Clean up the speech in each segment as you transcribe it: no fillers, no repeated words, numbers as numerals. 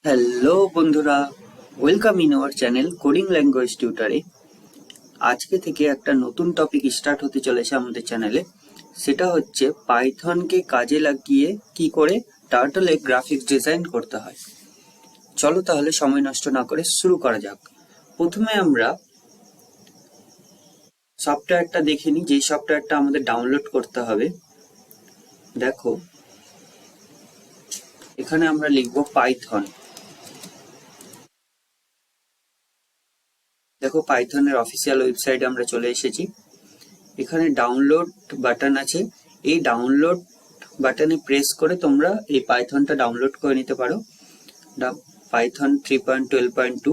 Hello বন্ধুরা, welcome in our channel coding language টিউটরে। আজকে থেকে একটা নতুন টপিক স্টার্ট হতে চলেছে আমাদের চ্যানেলে। সেটা হচ্ছে পাইথনকে কাজে লাগিয়ে কি করে টার্টলে গ্রাফিক্স ডিজাইন করতে হয়। চলো তাহলে সময় নষ্ট না করে শুরু করা যাক। প্রথমে আমরা সফটওয়্যারটা দেখে নিই, যেই সফটওয়্যারটা আমাদের ডাউনলোড করতে হবে। দেখো, এখানে আমরা লিখবো পাইথন। দেখো, পাইথনের অফিসিয়াল ওয়েবসাইটে আমরা চলে এসেছি। এখানে ডাউনলোড বাটন আছে, এই ডাউনলোড বাটনে প্রেস করে তোমরা এই পাইথনটা ডাউনলোড করে নিতে পারো। পাইথন 3.12.2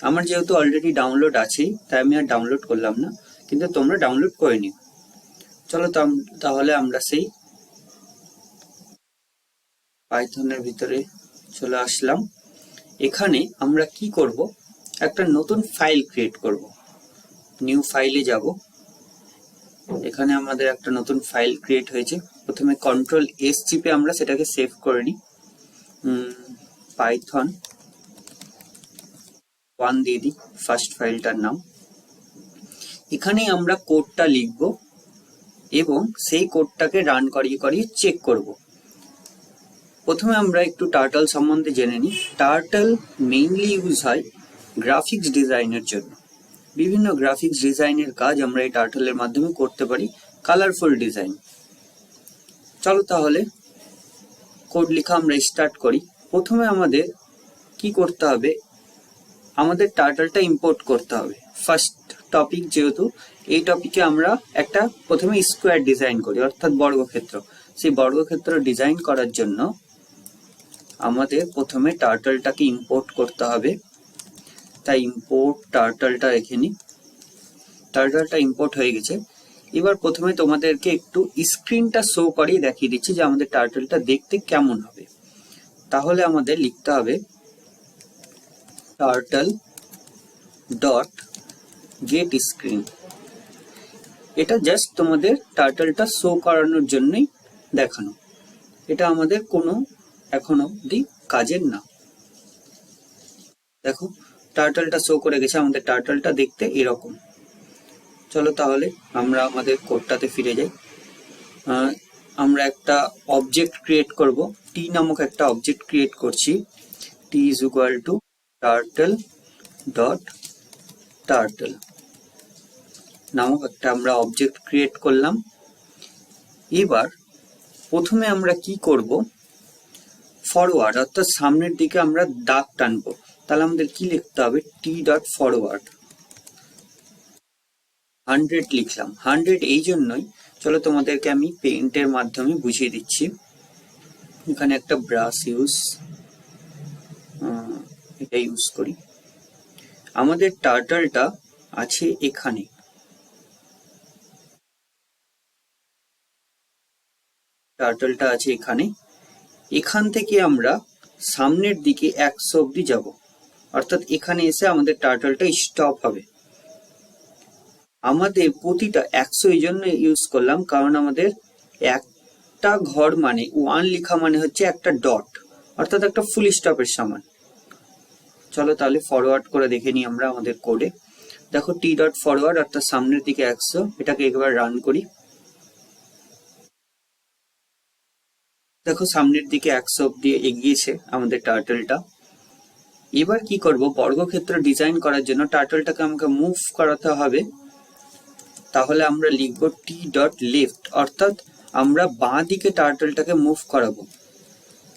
আমার যেহেতু অলরেডি ডাউনলোড আছে তাই আমি আর ডাউনলোড করলাম না, কিন্তু তোমরা ডাউনলোড করে নিও। চলো তাহলে আমরা সেই পাইথনের ভিতরে চলে আসলাম। এখানে আমরা কি করব, একটা নতুন ফাইল ক্রিয়েট করব। নিউ ফাইলে যাব। এখানে আমাদের একটা নতুন ফাইল ক্রিয়েট হয়েছে। প্রথমে কন্ট্রোল এস চিপে আমরা সেটাকে সেভ করে নিই। পাইথন 1 দিয়ে দিই ফার্স্ট ফাইলটার নাম। এখানেই আমরা কোডটা লিখব এবং সেই কোডটাকে রান করিয়ে চেক করব। প্রথমে আমরা একটু টার্টল সম্বন্ধে জেনে নিই। টার্টল মেইনলি ইউজ হয় গ্রাফিক্স ডিজাইনের জন্য। বিভিন্ন গ্রাফিক্স ডিজাইনের কাজ আমরা এই টার্টলের মাধ্যমে করতে পারি, কালারফুল ডিজাইন। চলো তাহলে কোড লেখা আমরা স্টার্ট করি। প্রথমে আমাদের কি করতে হবে, আমাদের টার্টলটা ইম্পোর্ট করতে হবে। ফার্স্ট টপিক যেহেতু, এই টপিকে আমরা একটা প্রথমে স্কোয়ার ডিজাইন করি, অর্থাৎ বর্গক্ষেত্র। সেই বর্গক্ষেত্র ডিজাইন করার জন্য আমাদের প্রথমে টার্টলটাকে ইম্পোর্ট করতে হবে। তাই ইম্পোর্ট টার্টলটা রেখে নিই। টার্টলটা ইম্পোর্ট হয়ে গেছে। এবার প্রথমে তোমাদেরকে একটু স্ক্রিনটা শো করিয়ে দেখিয়ে দিচ্ছি যে আমাদের টার্টলটা দেখতে কেমন হবে। তাহলে আমাদের লিখতে হবে টার্টল ডট গেট স্ক্রিন। এটা জাস্ট তোমাদের টার্টলটা শো করানোর জন্যই দেখানো, এটা আমাদের কোনো এখনো অব্দি কাজের না। দেখো, টার্টলটা শো করে গেছে। আমাদের টার্টলটা দেখতে এরকম। চলো তাহলে আমরা আমাদের কোডটাতে ফিরে যাই। আমরা একটা অবজেক্ট ক্রিয়েট করব। টি নামক একটা অবজেক্ট ক্রিয়েট করছি। T is equal to turtle dot turtle নামক একটা আমরা অবজেক্ট ক্রিয়েট করলাম। এবার প্রথমে আমরা কি করব, ফরওয়ার্ড অর্থাৎ সামনের দিকে আমরা দাগ টানবো। তাহলে আমাদের কি লিখতে হবে, টি ডট ফরওয়ার্ড 100 লিখলাম। 100 এই জন্যই, চলো তোমাদেরকে আমি পেইন্টের মাধ্যমে বুঝিয়ে দিচ্ছি। এখানে একটা ব্রাশ এটা ইউজ করি। আমাদের টার্টলটা আছে এখানে। টার্টলটা আছে এখানে। এখান থেকে আমরা সামনের দিকে 100 অব্দি যাব, অর্থাৎ এখানে এসে আমাদের টার্টলটা স্টপ হবে। আমাদের প্রতিটা 100 এই জন্য ইউজ করলাম কারণ আমাদের একটা ঘর মানে 1 লেখা মানে হচ্ছে একটা ডট, অর্থাৎ একটা ফুল স্টপের সমান। চলো তাহলে ফরওয়ার্ড করে দেখে নিই আমরা আমাদের কোডে। দেখো, টি ডট ফরওয়ার্ড অর্থাৎ সামনের দিকে 100। এটাকে একবার রান করি। দেখো, সামনের দিকে 100 অব্দি এগিয়েছে আমাদের টার্টলটা। এবার কি করব, বর্গক্ষেত্র ডিজাইন করার জন্য টার্টলটাকে আমাকে মুভ করাতে হবে। তাহলে আমরা লিখবো টি ডট লেফট, অর্থাৎ আমরা বাঁ দিকে টার্টলটাকে মুভ করাবো।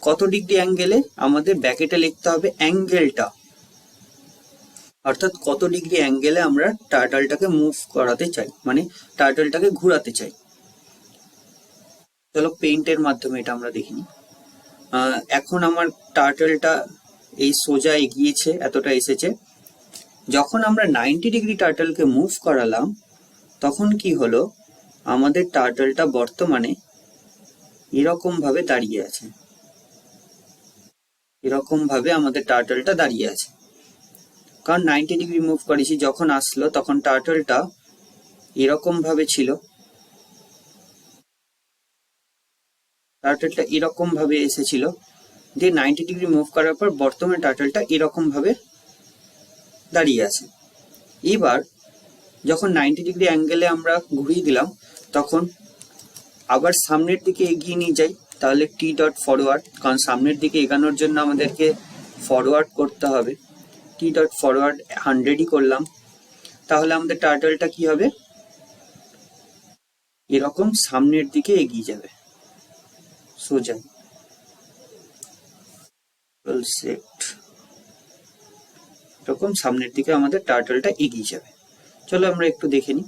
কত ডিগ্রি অ্যাঙ্গেলে, আমাদের ব্যাকেটে লিখতে হবে অ্যাঙ্গেলটা, অর্থাৎ কত ডিগ্রি অ্যাঙ্গেলে আমরা টার্টলটাকে মুভ করাতে চাই, মানে টার্টলটাকে ঘোরাতে চাই। চলো পেইন্টের মাধ্যমে এটা আমরা দেখিনি। এখন আমার টার্টলটা এই সোজা এগিয়েছে, এতটা এসেছে। যখন আমরা 90 ডিগ্রি টার্টলকে মুভ করালাম তখন কি হলো, আমাদের টার্টলটা বর্তমানে এরকম ভাবে দাঁড়িয়ে আছে। এরকম ভাবে আমাদের টার্টলটা দাঁড়িয়ে আছে, কারণ 90 ডিগ্রি মুভ করেছি। যখন আসলো তখন টার্টলটা এরকম ভাবে ছিল। টার্টলটা এরকম ভাবে এসেছিল, দিয়ে 90 ডিগ্রি মুভ করার পর বর্তমানে টার্টলটা এরকম ভাবে দাঁড়িয়ে আছে। এবার যখন 90 ডিগ্রি অ্যাঙ্গেলে আমরা ঘুরিয়ে দিলাম তখন আবার সামনের দিকে এগিয়ে নিয়ে যাই, তাহলে টি ডট ফরওয়ার্ড, কারণ সামনের দিকে এগানোর জন্য আমাদেরকে ফরওয়ার্ড করতে হবে। টি ডট ফরওয়ার্ড 100ই করলাম, তাহলে আমাদের টার্টলটা কি হবে, এরকম সামনের দিকে এগিয়ে যাবে সোজা। এরকম সামনের দিকে আমাদের টার্টলটা এগিয়ে যাবে। চলো আমরা একটু দেখে নিই।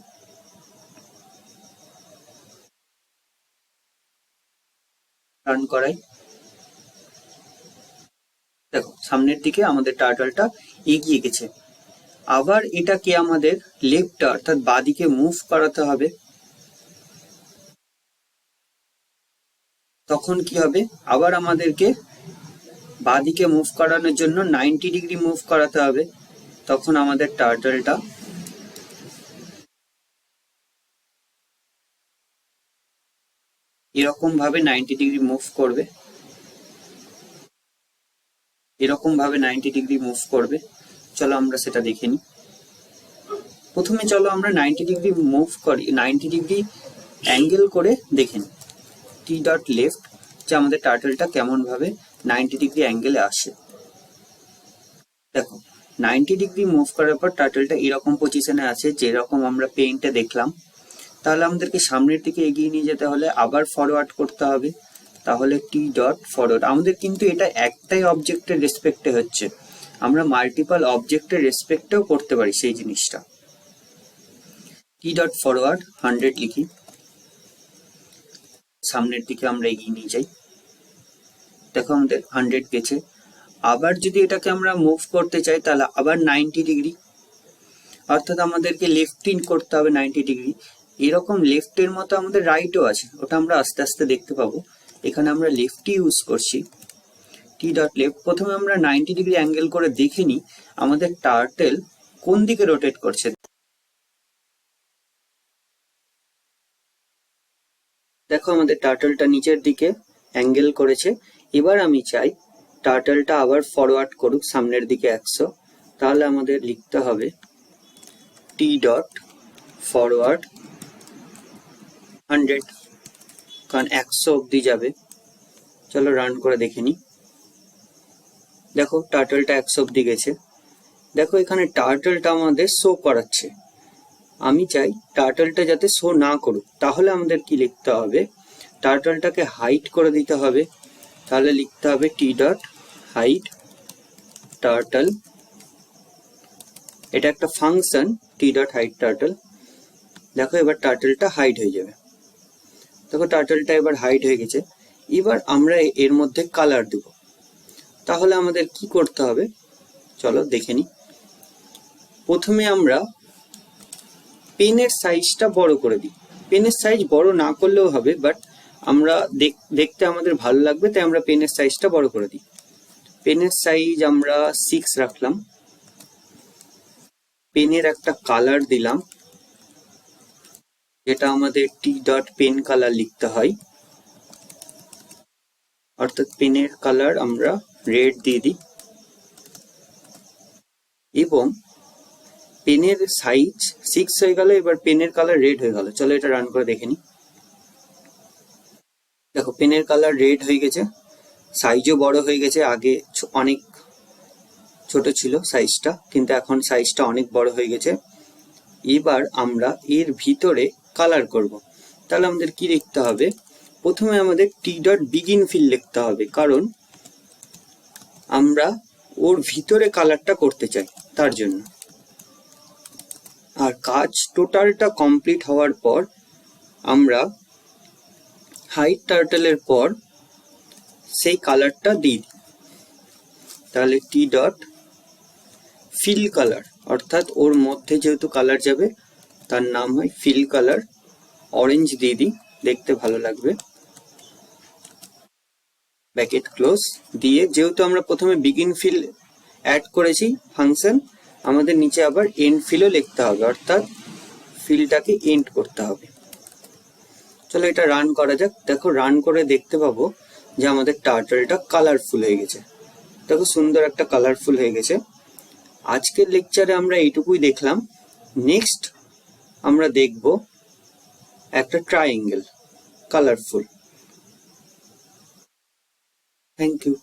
রান করাই, দেখো সামনের দিকে আমাদের টার্টলটা এগিয়ে গেছে। আবার এটাকে আমাদের লেফট অর্থাৎ বাঁদিকে মুভ করাতে হবে। তখন কি হবে, আবার আমাদেরকে বাঁদিকে মুভ করানোর জন্য 90 ডিগ্রি মুভ করাতে হবে। তখন আমাদের টার্টলটা এরকম ভাবে 90 ডিগ্রি মুভ করবে, এরকম ভাবে 90 ডিগ্রি মুভ করবে। চলো আমরা সেটা দেখে নিই। প্রথমে চলো আমরা 90 ডিগ্রি মুভ করি, 90 ডিগ্রি অ্যাঙ্গেল করে দেখে নিই টি ডট লেফট, যে আমাদের টার্টলটা কেমন ভাবে 90 ডিগ্রি অ্যাঙ্গেলে আসে। দেখো 90 ডিগ্রি মুভ করার পর টার্টলটা এরকম পজিশনে আছে যেরকম আমরা পেইন্টে দেখলাম। তাহলে আমাদেরকে সামনের দিকে এগিয়ে নিয়ে যেতে হলে আবার ফরওয়ার্ড করতে হবে, তাহলে টি ডট ফরওয়ার্ড। আমাদের কিন্তু এটা একটাই অবজেক্টের রেসপেক্টে হচ্ছে, আমরা মাল্টিপল অবজেক্টের রেসপেক্টেও করতে পারি সেই জিনিসটা। টি ডট ফরওয়ার্ড 100 লিখি, সামনের দিকে আমরা এগিয়ে নিয়ে যাই। দেখো আমাদের 100 গেছে। আবার যদি এটাকে আমরা মুভ করতে চাই তাহলে আবার 90 ডিগ্রি, অর্থাৎ আমাদেরকে লেফট ইন করতে হবে 90 ডিগ্রি। এরকম লেফটের মতো আমাদের রাইটও আছে, ওটা আমরা আস্তে আস্তে দেখতে পাবো। এখানে আমরা লেফটই ইউজ করছি, টি ডট লেফট। প্রথমে আমরা 90 ডিগ্রি অ্যাঙ্গেল করে দেখে নিই আমাদের টার্টেল কোন দিকে রোটেট করছে। দেখো আমাদের টার্টলটা নিচের দিকে অ্যাঙ্গেল করেছে। এবার আমি চাই টার্টলটা আবার ফরওয়ার্ড করুক সামনের দিকে 100, তাহলে আমাদের লিখতে হবে টি ডট ফরওয়ার্ড 100, কারণ 100 অব্দি যাবে। চলো রান করে দেখে নিই। দেখো টার্টলটা 100 অব্দি গেছে। দেখো এখানে টার্টলটা আমাদের শো করাচ্ছে, আমি চাই টার্টলটা যাতে শো না করুক। তাহলে আমাদের কি লিখতে হবে, টার্টলটাকে হাইড করে দিতে হবে। তাহলে লিখতে হবে টি ডট হাইড টার্টল। এটা একটা function, T dot hide turtle. দেখো এবার টার্টলটা হাইড হয়ে যাবে। দেখো টার্টলটা এবার হাইড হয়ে গেছে। এবার আমরা এর মধ্যে কালার দেব। তাহলে আমাদের কি করতে হবে চলো দেখে নিই। প্রথমে আমরা পেনের সাইজটা বড় করে দিই। পেনের সাইজ বড় না করলেও হবে, বাট আমরা দেখতে আমাদের ভালো লাগবে, তাই আমরা পেনের সাইজটা বড় করে দিই। পেনের সাইজ আমরা 6 রাখলাম। পেনের একটা কালার দিলাম, যেটা আমাদের টি ডট পেন কালার লিখতে হয়, অর্থাৎ পেনের কালার আমরা রেড দিয়ে দিই। এবং পেনের সাইজ 6 হয়ে গেল, এবার পেনের কালার রেড হয়ে গেল। চলো এটা রান করে দেখে নিই। দেখো পেনের কালার রেড হয়ে গেছে, সাইজও বড় হয়ে গেছে। আগে অনেক ছোট ছিল সাইজটা, কিন্তু এখন সাইজটা অনেক বড় হয়ে গেছে। এবার আমরা এর ভিতরে কালার করব। তাহলে আমাদের কি লিখতে হবে, প্রথমে আমাদের টি ডট বিগিন ফিল লিখতে হবে, কারণ আমরা ওর ভিতরে কালারটা করতে চাই তার জন্য। আর কাজ টোটালটা কমপ্লিট হওয়ার পর আমরা হাইড টার্টলের পর সেই কালারটা দিই। তাহলে টি ডট ফিল কালার, অর্থাৎ ওর মধ্যে যেহেতু কালার যাবে তার নাম হয় ফিল কালার। অরেঞ্জ দিয়ে দিই, দেখতে ভালো লাগবে। ব্র্যাকেট ক্লোজ দিয়ে, যেহেতু আমরা প্রথমে বিগিন ফিল অ্যাড করেছি ফাংশন, আমাদের নিচে আবার এন্ড ফিলও লিখতে হবে, অর্থাৎ ফিলটাকে এন্ড করতে হবে। চলো এটা রান করা যাক। দেখো রান করে দেখতে পাবো যে আমাদের টার্টলটা কালারফুল হয়ে গেছে। দেখো সুন্দর একটা কালারফুল হয়ে গেছে। আজকের লেকচারে আমরা এইটুকুই দেখলাম। নেক্সট আমরা দেখব একটা ট্রায়াঙ্গেল কালারফুল। Thank you.